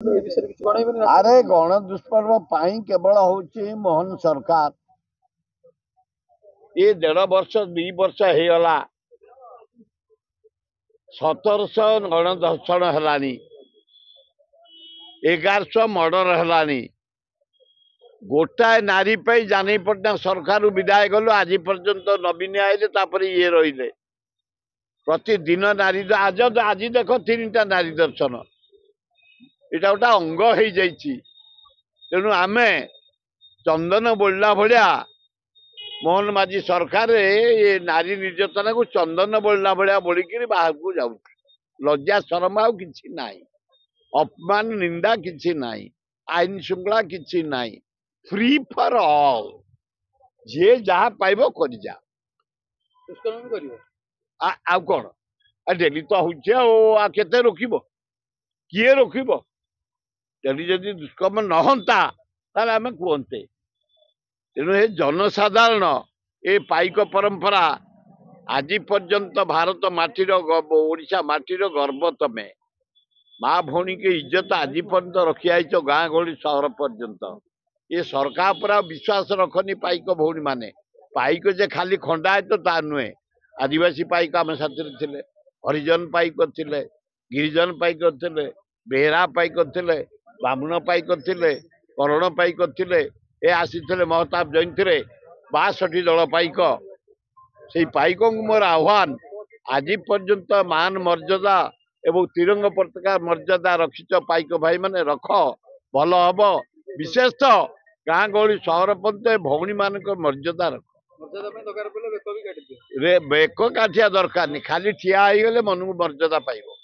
अरे गण दुष्पर्व केवल हूँ मोहन सरकार ये 1.5 वर्ष 2 वर्ष होगला 1700 गण धर्षण है 1100 मर्डर है गोटाए नारी पे जानी पट्टनायक सरकार विदाय गलु आज पर्यंत नवीन आइले ये रही प्रतिदिन नारी आज आज देख 3टा नारी दर्शन यहाँ गोटा अंग हो तेणु आम चंदन बोलला भाया मोहन माझी सरकार ये नारी निर्यातना को चंदन बोलला भाया बोलिकी बाहर को जाऊ लज्जा शरम आउ कि अपमान निंदा किसी नाई आईन श्रृंखला किसी नाई फ्री फॉर ऑल जे जहाँ पाइब कर जा आउ कौन डेली तो हो केते रोकब किए रोकब डेली जदि दुष्कर्म नहंता ताले आमे कहते तेणु हे जनसाधारण ए पाइक परंपरा आज पर्यंत भारत माटीर ओडिशा माटीर गर्व तमें माँ भौणी के इज्जत आज पर्यंत रखी आईच गाँ गहली सहर पर्यंत ये सरकार पर विश्वास रखनी पाइक भौणी माने पाइक जे खाली खंडा तो ता नुहे आदिवासी पाइक आम साथी थे हरिजन पाइक थे गिरिजन पाइक थे बेहरा पाइक थे बामुण पाइक थे करण पाइक थे ए आसी महताब जयंती 62 दल पाइक से पाइक मोर आह्वान आज पर्यंत मान मर्यादा एवं तिरंग पताका मर्यादा रखिच पाइक भाई माने रख भल हम विशेषतः गाँ गहली सहर पंत भौणी मान मर्यादा रख बेक काटिया दरकार नहीं खाली ठिया मन को मर्यादा पाइब।